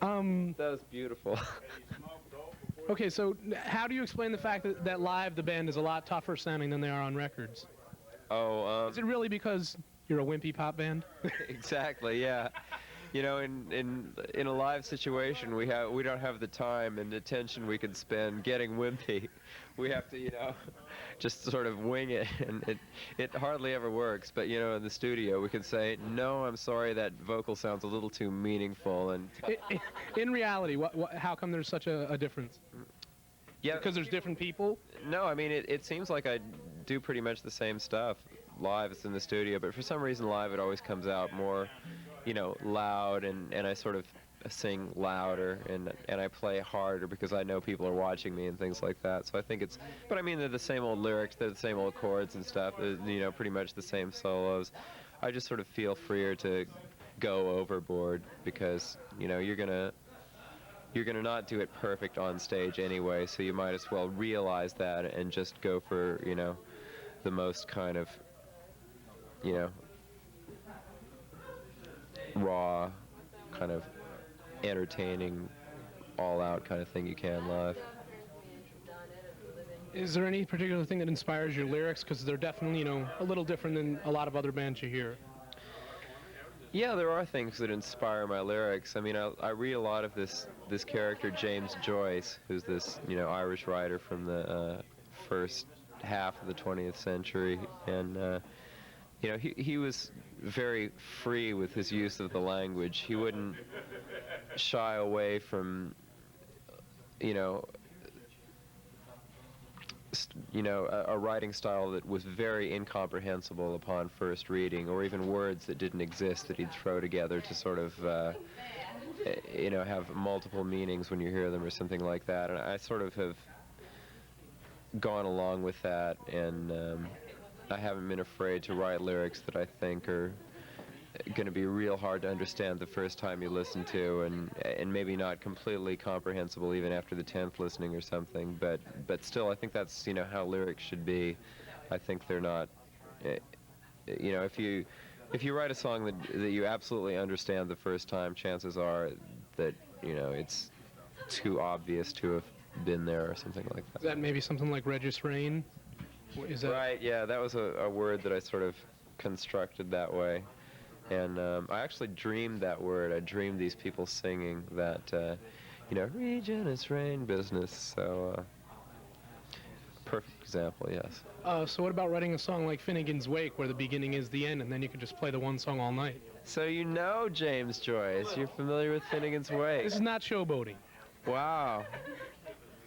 That was beautiful. Okay, so how do you explain the fact that live the band is a lot tougher sounding than they are on records? Oh, Is it really because you're a wimpy pop band? exactly, yeah. You know, in a live situation, we don't have the time and attention we could spend getting wimpy. We have to, just sort of wing it, and it hardly ever works. But in the studio, we can say, no, I'm sorry, that vocal sounds a little too meaningful. And in reality, how come there's such a difference? yeah, because there's different people. No, I mean it seems like I do pretty much the same stuff live as in the studio, but for some reason live it always comes out more, loud, and I sort of sing louder, and I play harder because I know people are watching me and things like that. So I think but I mean they're the same old lyrics, they're the same old chords and stuff, pretty much the same solos. I just sort of feel freer to go overboard because, you're gonna not do it perfect on stage anyway, so you might as well realize that and just go for, the most kind of, raw, kind of entertaining, all-out kind of thing you can live. Is there any particular thing that inspires your lyrics? Because they're definitely, a little different than a lot of other bands you hear. Yeah, there are things that inspire my lyrics. I mean, I read a lot of this character, James Joyce, who's this, Irish writer from the first half of the 20th century. And, he was very free with his use of the language. He wouldn't shy away from, a writing style that was very incomprehensible upon first reading, or even words that didn't exist that he'd throw together to sort of, have multiple meanings when you hear them or something like that. And I sort of have gone along with that, and I haven't been afraid to write lyrics that I think are going to be real hard to understand the first time you listen to, and maybe not completely comprehensible even after the 10th listening or something, but still I think that's how lyrics should be. I think they're not, if you write a song that you absolutely understand the first time, chances are that it's too obvious to have been there or something like that. Is that maybe something like Regis Rain? Is that right? Yeah, that was a word that I sort of constructed that way. And I actually dreamed that word. I dreamed these people singing that, Regis Rain business. So, perfect example, yes. So what about writing a song like Finnegan's Wake, where the beginning is the end, and then you can just play the one song all night? So James Joyce. You're familiar with Finnegan's Wake? This is not showboating. Wow.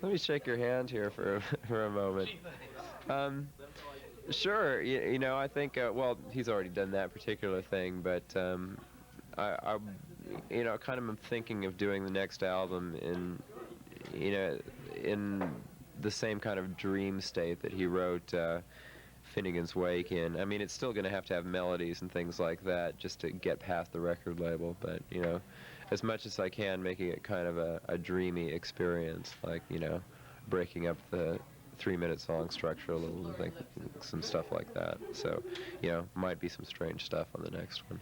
Let me shake your hand here for a moment. Sure, I think, well, he's already done that particular thing, but I kind of am thinking of doing the next album in the same kind of dream state that he wrote Finnegan's Wake in. I mean, it's still going to have melodies and things like that just to get past the record label, but, as much as I can, making it kind of a dreamy experience, like, breaking up the 3-minute song structure a little, like some stuff like that. So, might be some strange stuff on the next one.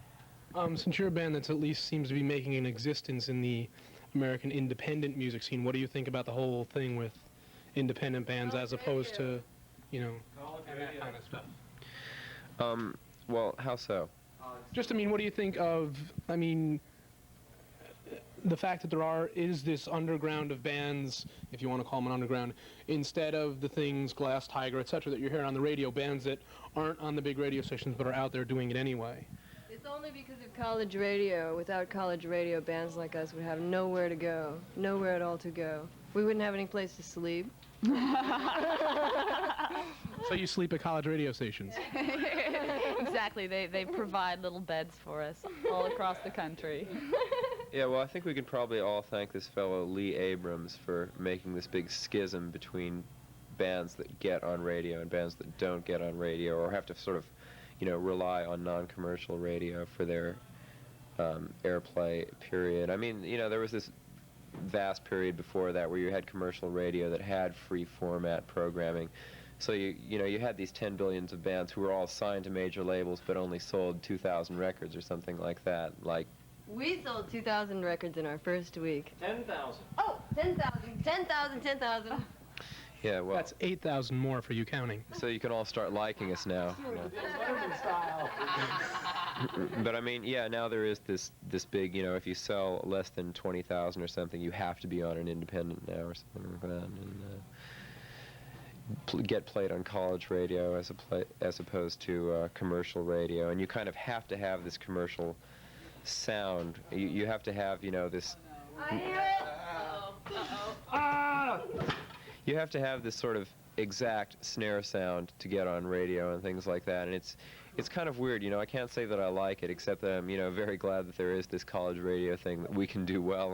Since you're a band that's at least seems to be making an existence in the American independent music scene, what do you think about the whole thing with independent bands as opposed to, and that kind of stuff? Well, how so? Just, what do you think of, the fact that there is this underground of bands, if you want to call them an underground, instead of the things, Glass Tiger, etc., that you're hearing on the radio, bands that aren't on the big radio stations but are out there doing it anyway? It's only because of college radio. Without college radio, bands like us would have nowhere to go, nowhere at all to go. We wouldn't have any place to sleep. So you sleep at college radio stations? Exactly. They provide little beds for us all across the country. Yeah, well, I think we can probably all thank this fellow Lee Abrams for making this big schism between bands that get on radio and bands that don't get on radio, or have to sort of, rely on non-commercial radio for their airplay period. I mean, there was this vast period before that where you had commercial radio that had free format programming. So you had these 10 billions of bands who were all signed to major labels but only sold 2,000 records or something like that, like We sold 2,000 records in our first week. 10,000. Oh, 10,000, 10,000, 10,000. Yeah, well, That's 8,000 more for you counting. so you can all start liking us now. But I mean, yeah, now there is this big, you know, if you sell less than 20,000 or something, you have to be on an independent now or something like that, and get played on college radio as opposed to commercial radio, and you kind of have to have this commercial sound. You have to have, you know, this. You have to have this sort of exact snare sound to get on radio and things like that, and it's kind of weird, you know. I can't say that I like it, except that I'm, you know, very glad that there is this college radio thing that we can do well